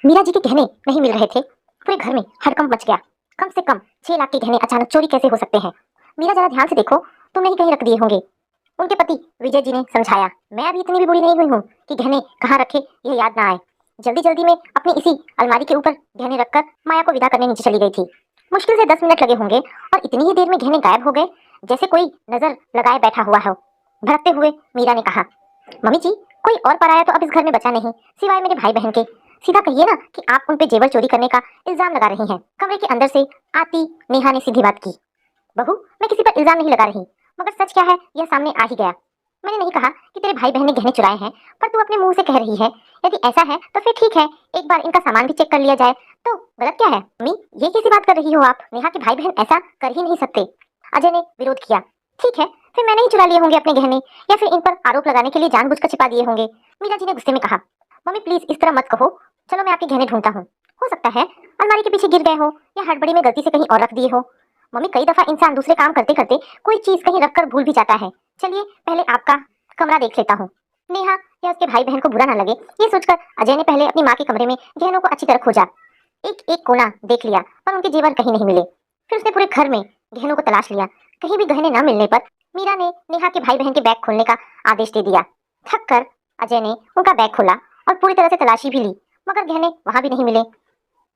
मीरा जी के गहने नहीं मिल रहे थे। पूरे घर में हड़कंप मच गया। कम से कम 6 लाख के गहने अचानक चोरी कैसे हो सकते हैं? मीरा जरा ध्यान से देखो, तुमने ही कहीं रख दिए होंगे। उनके पति विजय जी ने समझाया। मैं अभी इतनी भी बूढ़ी नहीं हुई हूँ कि गहने कहाँ रखे यह याद ना आए। जल्दी जल्दी में अपनी इसी अलमारी के ऊपर गहने रखकर माया को विदा करने नीचे चली गई थी। मुश्किल से 10 मिनट लगे होंगे और इतनी ही देर में गहने गायब हो गए, जैसे कोई नजर लगाए बैठा हुआ हो। भड़कते हुए मीरा ने कहा, मम्मी जी, कोई और पराया तो अब इस घर में बचा नहीं सिवाय मेरे भाई बहन के। सीधा कहिए ना कि आप उन पे जेवर चोरी करने का इल्जाम लगा रही हैं। कमरे के अंदर से आती नेहा ने सीधी बात की। बहू, मैं किसी पर इल्जाम नहीं लगा रही, मगर सच क्या है यह सामने आ ही गया। मैंने नहीं कहा कि तेरे भाई बहन ने गहने चुराए हैं, पर तू अपने मुंह से कह रही है। यदि ऐसा है तो फिर ठीक है, एक बार इनका सामान भी चेक कर लिया जाए तो गलत क्या है? मम्मी, ये कैसी बात कर रही हो आप? नेहा के भाई बहन ऐसा कर ही नहीं सकते। अजय ने विरोध किया। ठीक है, फिर मैंने ही चुरा लिए होंगे अपने गहने, या फिर इन पर आरोप लगाने के लिए जानबूझकर छिपा दिए होंगे। मीरा जी ने गुस्से में कहा। मम्मी प्लीज इस तरह मत कहो, चलो मैं आपके गहने ढूंढता हूँ। हो सकता है अलमारी के पीछे गिर गए हो या हड़बड़ी में गलती से कहीं और रख दिए हो। मम्मी, कई दफा इंसान दूसरे काम करते करते कोई चीज कहीं रखकर भूल भी जाता है। चलिए पहले आपका कमरा देख लेता हूँ। नेहा या उसके भाई बहन को बुरा ना लगे ये सोचकर अजय ने पहले अपनी माँ के कमरे में गहनों को अच्छी तरह खोजा। एक एक कोना देख लिया पर उनके जेवर कहीं नहीं मिले। फिर उसने पूरे घर में गहनों को तलाश लिया। कहीं भी गहने न मिलने पर मीरा ने नेहा के भाई बहन के बैग खोलने का आदेश दे दिया। थक कर अजय ने उनका बैग खोला और पूरी तरह से तलाशी भी ली, मगर गहने वहां भी नहीं मिले।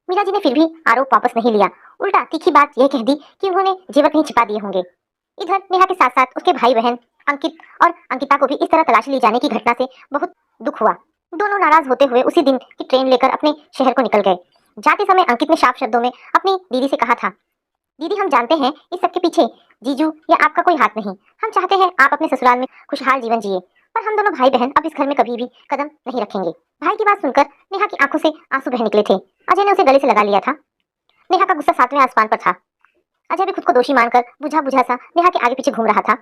मीरा जी ने फिर भी आरोप वापस नहीं लिया, उल्टा तीखी बात यह कह दी कि उन्होंने जेवर कहीं छिपा दिए होंगे। इधर नेहा के साथ साथ उसके भाई बहन अंकित और अंकिता को भी इस तरह तलाशी ली जाने की घटना से बहुत दुख हुआ। दोनों नाराज होते हुए उसी दिन की ट्रेन लेकर अपने शहर को निकल गए। जाते समय अंकित ने साफ शब्दों में अपनी दीदी से कहा था, दीदी हम जानते हैं इस सब के पीछे जीजू या आपका कोई हाथ नहीं। हम चाहते हैं आप अपने ससुराल में खुशहाल जीवन जिए, पर हम दोनों भाई बहन अब इस घर में कभी भी कदम नहीं रखेंगे। भाई की बात सुनकर नेहा की आंखों से आंसू बह निकले थे। अजय ने उसे गले से लगा लिया था। नेहा का गुस्सा 7वें आसमान पर था। अजय भी खुद को दोषी मानकर बुझा बुझा सा नेहा के आगे पीछे घूम रहा था।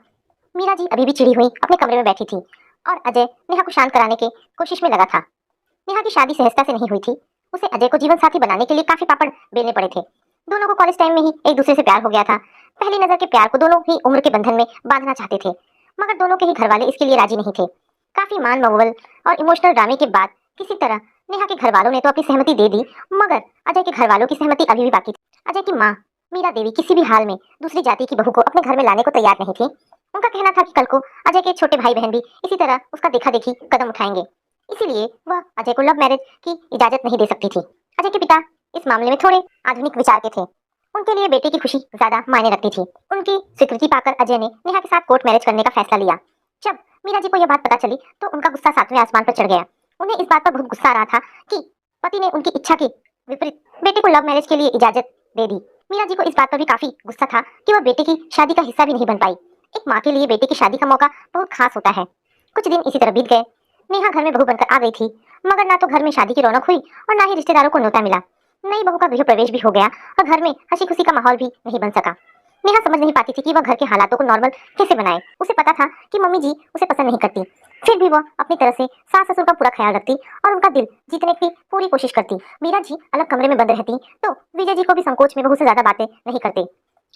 मीरा जी अभी भी चिढ़ी हुई अपने कमरे में बैठी थी और अजय नेहा को शांत कराने की कोशिश में लगा था। नेहा की शादी सहजता से नहीं हुई थी। उसे अजय को जीवन साथी बनाने के लिए काफी पापड़ बेलने पड़े थे। दोनों को कॉलेज टाइम में ही एक दूसरे से प्यार हो गया था। पहली नजर के प्यार को दोनों ही उम्र के बंधन में बांधना चाहते थे, मगर दोनों के ही घर वाले इसके लिए राजी नहीं थे। काफी मान मवल और इमोशनल ड्रामे के बाद किसी तरह नेहा के घर वालों ने तो अपनी सहमति दे दी, मगर अजय के घर वालों की सहमति अभी भी बाकी थी। अजय की माँ मीरा देवी किसी भी हाल में दूसरी जाति की बहू को अपने घर में लाने को तैयार नहीं थी। उनका कहना था कि कल को अजय के छोटे भाई बहन भी इसी तरह उसका देखा देखी कदम उठाएंगे, इसीलिए वह अजय को लव मैरिज की इजाजत नहीं दे सकती थी। अजय के पिता इस मामले में थोड़े आधुनिक विचार के थे। उनके लिए बेटे की खुशी ज्यादा मायने रखती थी। उनकी स्वीकृति पाकर अजय ने नेहा के साथ कोर्ट मैरिज करने का फैसला लिया। जब मीरा जी को यह बात पता चली तो उनका गुस्सा 7वें आसमान पर चढ़ गया। उन्हें इस बात पर बहुत गुस्सा आ रहा था कि पति ने उनकी इच्छा के विपरीत बेटे को लव मैरिज के लिए इजाजत दे दी। मीरा जी को इस बात पर भी काफी गुस्सा था कि वह बेटे की शादी का हिस्सा भी नहीं बन पाई। एक माँ के लिए बेटे की शादी का मौका बहुत खास होता है। कुछ दिन इसी तरह बीत गए। नेहा घर में बहू बनकर आ गई थी, मगर ना तो घर में शादी की रौनक हुई और ना ही रिश्तेदारों को न्योता मिला। नई बहू का गृह प्रवेश भी हो गया और घर में हंसी खुशी का माहौल भी नहीं बन सका। नेहा समझ नहीं पाती थी कि वह घर के हालातों को नॉर्मल कैसे बनाए। उसे पता था कि मम्मी जी उसे पसंद नहीं करती, फिर भी वह अपनी तरह से सास ससुर का पूरा ख्याल रखती और उनका दिल जीतने की पूरी कोशिश करती। मीरा जी अलग कमरे में बंद रहती तो विजय जी को भी संकोच में बहू से ज्यादा बातें नहीं करते।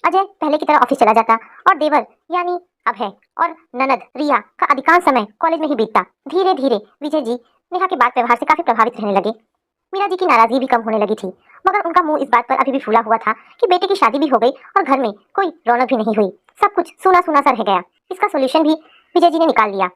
अजय पहले की तरह ऑफिस चला जाता और देवर यानी अभय और ननद रिया का अधिकांश समय कॉलेज में ही बीतता। धीरे धीरे विजय जी नेहा के बात व्यवहार से काफी प्रभावित रहने लगे। मीरा जी की नाराजगी भी कम होने लगी थी, मगर उनका मुंह इस बात पर अभी भी फूला हुआ था कि बेटे की शादी भी हो गई और घर में कोई रौनक भी नहीं हुई। सब कुछ सूना सूना सा रह गया। इसका सोल्यूशन भी विजय जी ने निकाल लिया।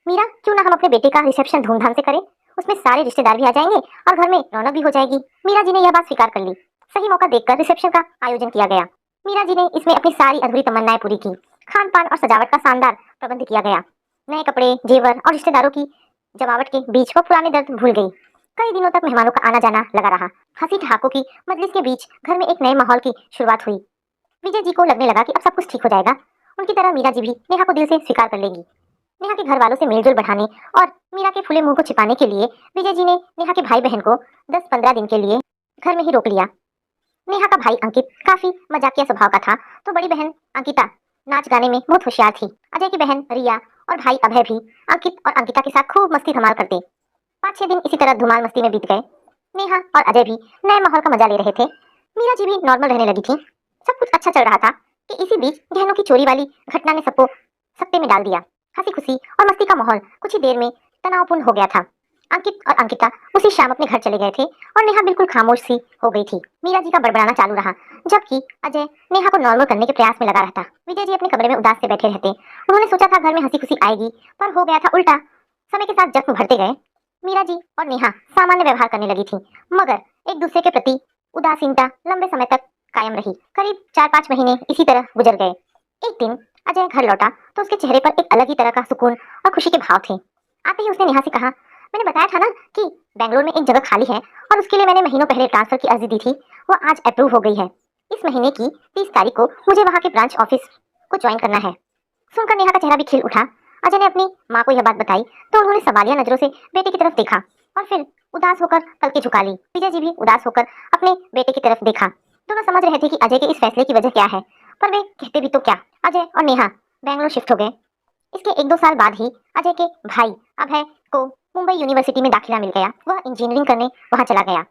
मीरा, क्यों ना हम अपने बेटे का रिसेप्शन धूमधाम से करें, उसमें सारे रिश्तेदार भी आ जाएंगे और घर में रौनक भी हो जाएगी। मीरा जी ने यह बात स्वीकार कर ली। सही मौका देखकर रिसेप्शन का आयोजन किया गया। मीरा जी ने इसमें अपनी सारी अधूरी तमन्नाएं पूरी की। खान पान और सजावट का शानदार प्रबंध किया गया। नए कपड़े, जेवर और रिश्तेदारों की जमावट के बीच वह पुराने दर्द भूल गई। कई दिनों तक मेहमानों का आना जाना लगा रहा। हंसी ठहाकों की मजलिस के बीच घर में एक नए माहौल की शुरुआत हुई। विजय जी को लगने लगा कि अब सब कुछ ठीक हो जाएगा। उनकी तरह मीरा जी भी नेहा को दिल से स्वीकार कर लेंगी। नेहा के घर वालों से मेलजोल बढ़ाने और मीरा के फूले मुंह को छिपाने के लिए विजय जी ने नेहा के भाई बहन को 10-15 दिन के लिए घर में ही रोक लिया। नेहा का भाई अंकित काफी मजाकिया स्वभाव का था, तो बड़ी बहन अंकिता नाच गाने में बहुत होशियार थी। अजय की बहन रिया और भाई अभय भी अंकित और अंकिता के साथ खूब मस्ती धमाल करते। 5-6 दिन इसी तरह धुमाल मस्ती में बीत गए। नेहा और अजय भी नए माहौल का मजा ले रहे थे। मीरा जी भी नॉर्मल रहने लगी थी। सब कुछ अच्छा चल रहा था कि इसी बीच गहनों की चोरी वाली घटना ने सबको सकते में डाल दिया। हंसी खुशी और मस्ती का माहौल कुछ ही देर में तनावपूर्ण हो गया था। अंकित और अंकिता उसी शाम अपने घर चले गए थे और नेहा बिल्कुल खामोश सी हो गई थी। मीरा जी का बड़बड़ाना चालू रहा, जबकि अजय नेहा को नॉर्मल करने के प्रयास में लगा रहता। विजय जी अपने कमरे में उदास से बैठे रहते। उन्होंने सोचा था घर में हंसी खुशी आएगी, पर हो गया था उल्टा। समय के साथ जख्म भरते गए। मीरा जी और नेहा सामान्य व्यवहार करने लगी थी, मगर एक दूसरे के प्रति उदासीनता लंबे समय तक कायम रही। करीब 4-5 महीने इसी तरह गुजर गए। एक दिन अजय घर लौटा तो उसके चेहरे पर एक अलग ही तरह का सुकून और खुशी के भाव थे। आते ही उसने नेहा से कहा, मैंने बताया था ना कि बेंगलोर में एक जगह खाली है और उसके लिए मैंने महीनों पहले ट्रांसफर की अर्जी दी थी, वो आज अप्रूव हो गई है। इस महीने की 30 तारीख को मुझे वहाँ के ब्रांच ऑफिस को ज्वाइन करना है। सुनकर नेहा का चेहरा भी खिल उठा। अजय ने अपनी माँ को यह बात बताई तो उन्होंने सवालिया नजरों से बेटे की तरफ देखा और फिर उदास होकर पलकें झुका ली। विजय जी भी उदास होकर अपने बेटे की तरफ देखा। दोनों समझ रहे थे कि अजय के इस फैसले की वजह क्या है, पर वे कहते भी तो क्या। अजय और नेहा बेंगलोर शिफ्ट हो गए। इसके 1-2 साल बाद ही अजय के भाई अभय को मुंबई यूनिवर्सिटी में दाखिला मिल गया। वह इंजीनियरिंग करने वहां चला गया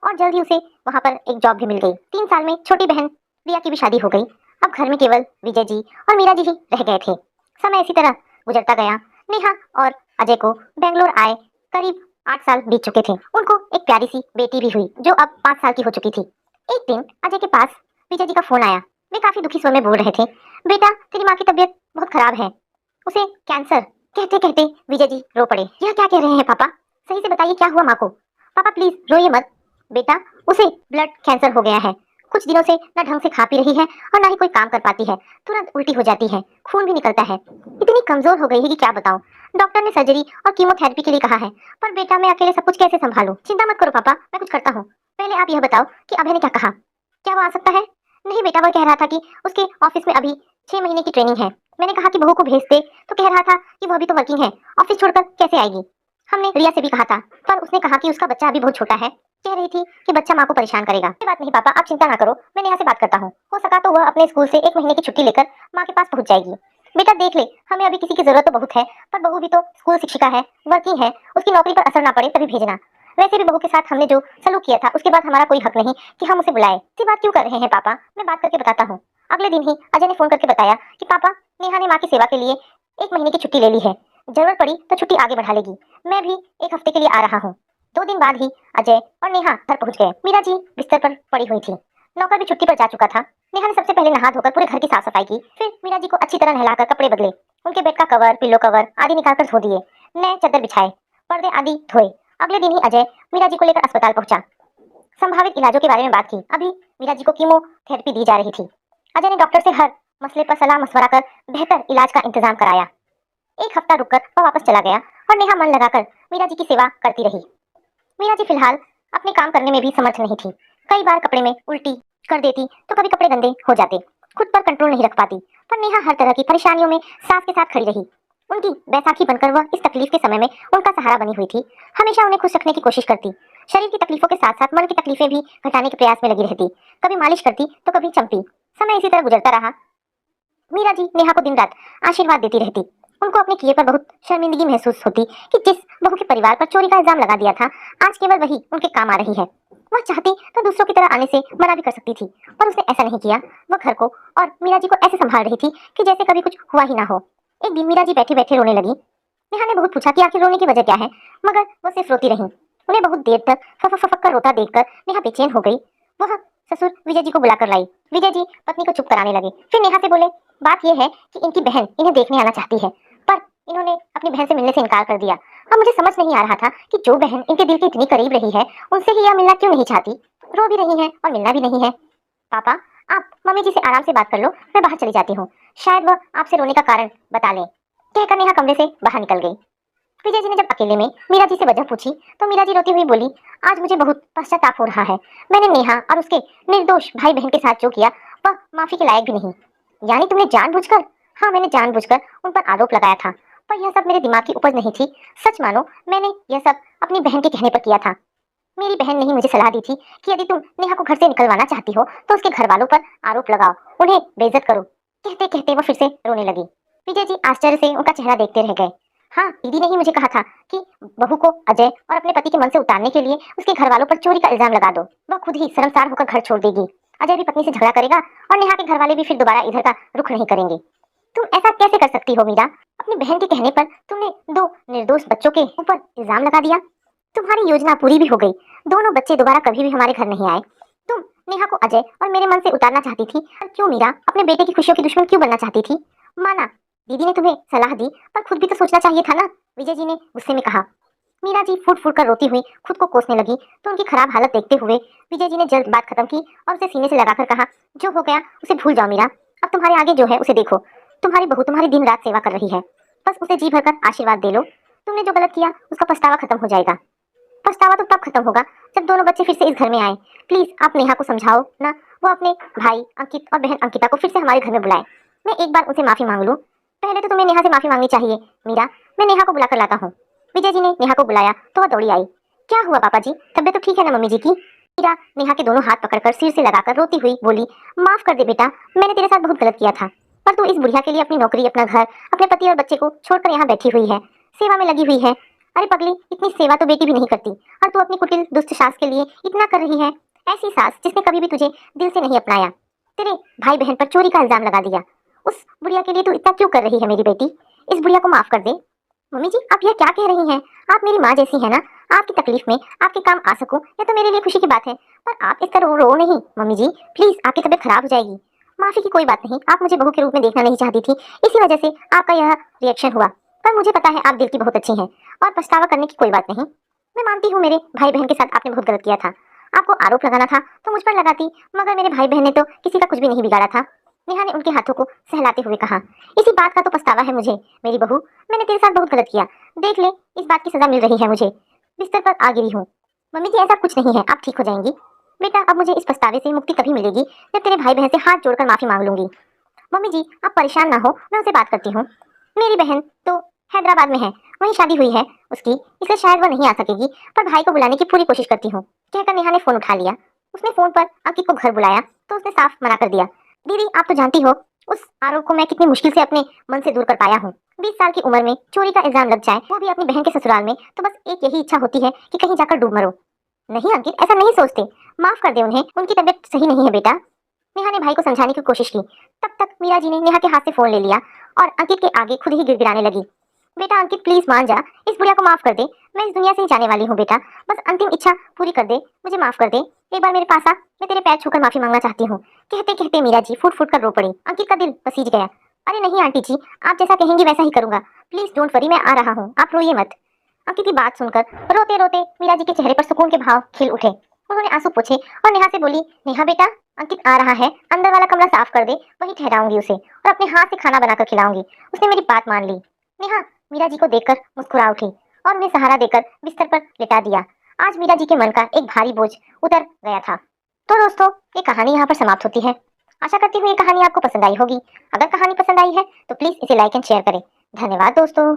और जल्द ही उसे वहां पर एक जॉब भी मिल गई। 3 साल में छोटी बहन रिया की भी शादी हो गई। अब घर में केवल विजय जी और मीरा जी ही रह गए थे। समय इसी तरह गुजरता गया। नेहा और अजय को बेंगलोर आए करीब 8 साल बीत चुके थे। उनको एक प्यारी सी बेटी भी हुई जो अब 5 साल की हो चुकी थी। एक दिन अजय के पास विजय जी का फोन आया। वे काफी दुखी स्वर में बोल रहे थे, बेटा तेरी माँ की तबीयत बहुत खराब है, उसे कैंसर। कहते कहते विजय जी रो पड़े। यह क्या कह रहे हैं पापा, सही से बताइए क्या हुआ माँ को। पापा प्लीज रोइए मत। बेटा उसे ब्लड कैंसर हो गया है। कुछ दिनों से न ढंग से खा पी रही है और न ही कोई काम कर पाती है। तुरंत उल्टी हो जाती है, खून भी निकलता है। इतनी कमजोर हो गई है कि क्या बताऊं। डॉक्टर ने सर्जरी और कीमोथेरेपी के लिए कहा है, पर बेटा मैं अकेले सब कुछ कैसे संभालूं। चिंता मत करो पापा, मैं कुछ करता हूँ। पहले आप यह बताओ कि अभय ने क्या कहा, क्या वो आ सकता है। नहीं बेटा, वह कह रहा था कि उसके ऑफिस में अभी 6 महीने की ट्रेनिंग है। मैंने कहा कि बहू को भेज दे तो कह रहा था कि वह भी तो वर्किंग है, ऑफिस छोड़कर कैसे आएगी। हमने रिया से भी कहा था, पर उसने कहा कि उसका बच्चा अभी बहुत छोटा है। कह रही थी कि बच्चा माँ को परेशान करेगा। कोई बात नहीं पापा, आप चिंता ना करो, मैं नेहा से बात करता हूँ। हो सका तो वह अपने स्कूल से 1 महीने की छुट्टी लेकर माँ के पास पहुंच जाएगी। बेटा देख ले, हमें अभी किसी की जरूरत तो बहुत है, पर बहू भी तो स्कूल शिक्षिका है, वर्किंग है, उसकी नौकरी पर असर ना पड़े तभी भेजना। वैसे भी बहू के साथ हमने जो सलूक किया था उसके बाद हमारा कोई हक नहीं कि हम उसे बुलाए। ऐसी बात क्यों कर रहे हैं पापा, मैं बात करके बताता हूँ। अगले दिन ही अजय ने फोन करके बताया कि पापा नेहा ने माँ की सेवा के लिए 1 महीने की छुट्टी ले ली है, जरूरत पड़ी तो छुट्टी आगे बढ़ा लेगी। मैं भी 1 हफ्ते के लिए आ रहा हूँ। 2 दिन बाद ही अजय और नेहा घर पहुंच गए। मीरा जी बिस्तर पर पड़ी हुई थी, नौकर भी छुट्टी पर जा चुका था। नेहा ने सबसे पहले नहा धोकर पूरे घर की साफ सफाई की, फिर मीरा जी को अच्छी तरह नहलाकर कपड़े बदले, उनके बेड का कवर, पिलो कवर आदि निकालकर धो दिए, नए चादर बिछाए, पर्दे आदि धोए। अगले दिन ही अजय मीरा जी को लेकर अस्पताल पहुंचा। संभावित इलाजों के बारे में बात की। अभी मीरा जी को कीमोथेरेपी दी जा रही थी। अजय ने डॉक्टर से हर मसले पर सलाह मशवरा कर बेहतर इलाज का इंतजाम कराया। 1 हफ्ता रुककर वह वापस चला गया और नेहा मन लगाकर मीरा जी की सेवा करती रही। मीरा जी फिलहाल अपने काम करने में भी समर्थ नहीं थी। कई बार कपड़े में उल्टी कर देती तो कभी कपड़े गंदे हो जाते। खुद पर कंट्रोल नहीं रख पाती। पर नेहा हर तरह की परेशानियों में सास के साथ खड़ी रही। उनकी बैसाखी बनकर वह इस तकलीफ के समय में उनका सहारा बनी हुई थी। हमेशा उन्हें खुश रखने की कोशिश करती। शरीर की तकलीफों के साथ साथ मन की तकलीफें भी घटाने के प्रयास में लगी रहती। कभी मालिश करती तो कभी चंपी। समय इसी तरह गुजरता रहा। मीरा जी नेहा को दिन रात आशीर्वाद देती रहती। उनको अपने किए पर बहुत शर्मिंदगी महसूस होती कि जिस बहू के परिवार पर चोरी का इल्जाम लगा दिया था, आज केवल वही उनके काम आ रही है। वह चाहती तो दूसरों की तरह आने से मना भी कर सकती थी, पर उसने ऐसा नहीं किया। वह घर को और मीरा जी को ऐसे संभाल रही थी कि जैसे कभी कुछ हुआ ही ना हो। एक दिन मीरा जी बैठे बैठे रोने लगी। नेहा ने बहुत पूछा कि आखिर रोने की वजह क्या है, मगर वो सिर्फ रोती रही। उन्हें बहुत देर तक फफक फफक कर रोता देखकर नेहा बेचैन हो गई। वह ससुर विजय जी को बुलाकर लाई। विजय जी पत्नी को चुप कराने लगे। फिर नेहा से बोले, बात यह है कि इनकी बहन इन्हें देखने आना चाहती है, पर इन्होंने अपनी बहन से मिलने से इनकार कर दिया। अब मुझे समझ नहीं आ रहा था कि जो बहन इनके दिल के इतनी करीब रही है, उनसे ही यह मिलना क्यों नहीं चाहती। रो भी रही है और मिलना भी नहीं है। पापा आप मम्मी जी से आराम से बात कर लो, मैं बाहर चली जाती हूँ, शायद वह आपसे रोने का कारण बता लें। कहकर नेहा कमरे से बाहर निकल गई। विजय जी ने जब अकेले में मीरा जी से वजह पूछी तो मीरा जी रोती हुई बोली, आज मुझे बहुत पश्चाताप हो रहा है। मैंने नेहा और उसके निर्दोष भाई बहन के साथ जो किया वह माफी के लायक भी नहीं। यानी तुमने जानबूझकर? हाँ, मैंने जानबूझकर उन पर आरोप लगाया था, पर यह सब मेरे दिमाग की उपज नहीं थी। सच मानो मैंने यह सब अपनी बहन के कहने पर किया था। मेरी बहन ने ही मुझे सलाह दी थी कि यदि तुम नेहा को घर से निकलवाना चाहती हो तो उसके घर वालों पर आरोप लगाओ, उन्हें बेइज्जत करो। कहते कहते वो फिर से रोने लगी। विजय जी आश्चर्य से उनका चेहरा देखते रह गए। हाँ, दीदी ने ही मुझे कहा था कि बहू को अजय और अपने पति के मन से उतारने के लिए उसके घर वालों पर चोरी का इल्जाम लगा दो। वह खुद ही शर्मसार होकर घर छोड़ देगी। अजय भी पत्नी से झगड़ा करेगा और नेहा के घर वाले भी फिर दोबारा इधर का रुख नहीं करेंगे। तुम ऐसा कैसे कर सकती हो मीरा? अपनी बहन के कहने पर तुमने 2 निर्दोष बच्चों के ऊपर इल्जाम लगा दिया। तुम्हारी योजना पूरी भी हो गई, दोनों बच्चे दोबारा कभी भी हमारे घर नहीं आए। तुम नेहा को अजय और मेरे मन से उतारना चाहती थी, पर क्यों मीरा अपने बेटे की खुशियों की दुश्मन क्यों बनना चाहती थी? माना दीदी ने तुम्हें सलाह दी, पर खुद भी तो सोचना चाहिए था ना, विजय जी ने गुस्से में कहा। मीरा जी फूट फूट कर रोती हुई खुद को कोसने लगी, तो उनकी खराब हालत देखते हुए विजय जी ने जल्द बात खत्म की और उसे सीने से लगाकर कहा, जो हो गया उसे भूल जाओ मीरा, अब तुम्हारे आगे जो है उसे देखो। तुम्हारी बहू तुम्हारी दिन रात सेवा कर रही है, बस उसे जी भरकर आशीर्वाद दे लो। तुमने जो गलत किया उसका पछतावा खत्म हो जाएगा। पछतावा तो तब खत्म होगा जब दोनों बच्चे फिर से इस घर में आए। प्लीज आप नेहा को समझाओ ना, वो अपने भाई अंकित और बहन अंकिता को फिर से हमारे घर में बुलाए। मैं एक बार उनसे माफी मांग लूं। पहले तो तुम्हें नेहा से माफी मांगनी चाहिए मीरा, मैं नेहा को बुलाकर लाता हूँ। विजय जी ने नेहा को बुलाया तो वह दौड़ी आई। क्या हुआ पापा जी, तबीयत तो ठीक है ना मम्मी जी की? मीरा नेहा के दोनों हाथ पकड़कर सिर से लगाकर रोती हुई बोली, माफ कर दे बेटा, मैंने तेरे साथ बहुत गलत किया था, पर तू इस बुढ़िया के लिए अपनी नौकरी, अपना घर, अपने पति और बच्चे को छोड़कर यहाँ बैठी हुई है, सेवा में लगी हुई है। अरे पगली, इतनी सेवा तो बेटी भी नहीं करती, और तू अपनी कुटिल दुष्ट सास के लिए इतना कर रही है। ऐसी सास जिसने कभी भी तुझे दिल से नहीं अपनाया, तेरे भाई बहन पर चोरी का इल्जाम लगा दिया। उस बुढ़िया के लिए तू इतना क्यों कर रही है मेरी बेटी? इस बुढ़िया को माफ कर दे। मम्मी जी आप यह क्या कह रही हैं? आप मेरी माँ जैसी है ना, आपकी तकलीफ में आपके काम आ सकूं यह तो मेरे लिए खुशी की बात है, पर आप इस तरह रो नहीं मम्मी जी, प्लीज आपकी तबीयत खराब हो जाएगी। माफी की कोई बात नहीं, आप मुझे बहू के रूप में देखना नहीं चाहती थी, इसी वजह से आपका यह रिएक्शन हुआ, पर मुझे पता है आप दिल की बहुत अच्छी हैं और पछतावा करने की कोई बात नहीं। मैं मानती हूँ मेरे भाई बहन के साथ आपने बहुत गलत किया था, आपको आरोप लगाना था तो मुझ पर लगाती, मगर मेरे भाई बहन ने तो किसी का कुछ भी नहीं बिगाड़ा था। नेहा ने उनके हाथों को सहलाते हुए कहा, इसी बात का तो पछतावा है मुझे मेरी बहू, मैंने तेरे साथ बहुत गलत किया, देख ले इस बात की सजा मिल रही है मुझे, बिस्तर पर आ गिरी हूँ। मम्मी जी ऐसा कुछ नहीं है, आप ठीक हो जाएंगी। बेटा अब मुझे इस पछतावे से मुक्ति तभी मिलेगी जब तेरे भाई बहन से हाथ जोड़कर माफी मांग लूंगी। मम्मी जी आप परेशान ना हो, मैं उसे बात करती हूँ। मेरी बहन तो हैदराबाद में है, वहीं शादी हुई है उसकी, इसलिए शायद वह नहीं आ सकेगी, पर भाई को बुलाने की पूरी कोशिश करती हूँ। कहकर नेहा ने फोन उठा लिया। उसने फोन पर अंकित को घर बुलाया तो उसने साफ मना कर दिया। दीदी आप तो जानती हो उस आरोप को मैं कितनी मुश्किल से अपने मन से दूर कर पाया हूँ। 20 साल की उम्र में चोरी का इल्जाम लग जाए, वो भी अपनी बहन के ससुराल में, तो बस एक यही इच्छा होती है कि कहीं जाकर डूब मरो। नहीं अंकित ऐसा नहीं सोचते, माफ कर दे उन्हें, उनकी तबीयत सही नहीं है बेटा। नेहा ने भाई को समझाने की कोशिश की, तब तक मीरा जी ने नेहा के हाथ से फोन ले लिया और अंकित के आगे खुद ही गिड़गिड़ाने लगी। बेटा अंकित प्लीज मान जा, इस बुढ़िया को माफ कर दे, मैं इस दुनिया से ही जाने वाली हूँ बेटा, बस अंतिम इच्छा पूरी कर दे, मुझे माफ कर दे, एक बार मेरे पास आ, मैं तेरे पैर छूकर माफी मांगना चाहती हूँ। कहते कहते मीरा जी फूट फूट कर रो पड़ी। अंकित का दिल पसीज गया। अरे नहीं आंटी जी, आप जैसा कहेंगी वैसा ही करूंगा, प्लीज डोंट वरी, मैं आ रहा हूँ, आप रोइए मत। अंकित की बात सुनकर रोते रोते मीरा जी के चेहरे पर सुकून के भाव खिल उठे। उन्होंने आंसू पोंछे और नेहा से बोली, नेहा बेटा अंकित आ रहा है, अंदर वाला कमरा साफ कर दे, वहीं ठहराऊंगी उसे और अपने हाथ से खाना बनाकर खिलाऊंगी। उसने मेरी बात मान ली। नेहा मीरा जी को देखकर मुस्कुरा उठी और उन्हें सहारा देकर बिस्तर पर लिटा दिया। आज मीरा जी के मन का एक भारी बोझ उतर गया था। तो दोस्तों ये कहानी यहाँ पर समाप्त होती है। आशा करती हूँ ये कहानी आपको पसंद आई होगी। अगर कहानी पसंद आई है तो प्लीज इसे लाइक एंड शेयर करें। धन्यवाद दोस्तों।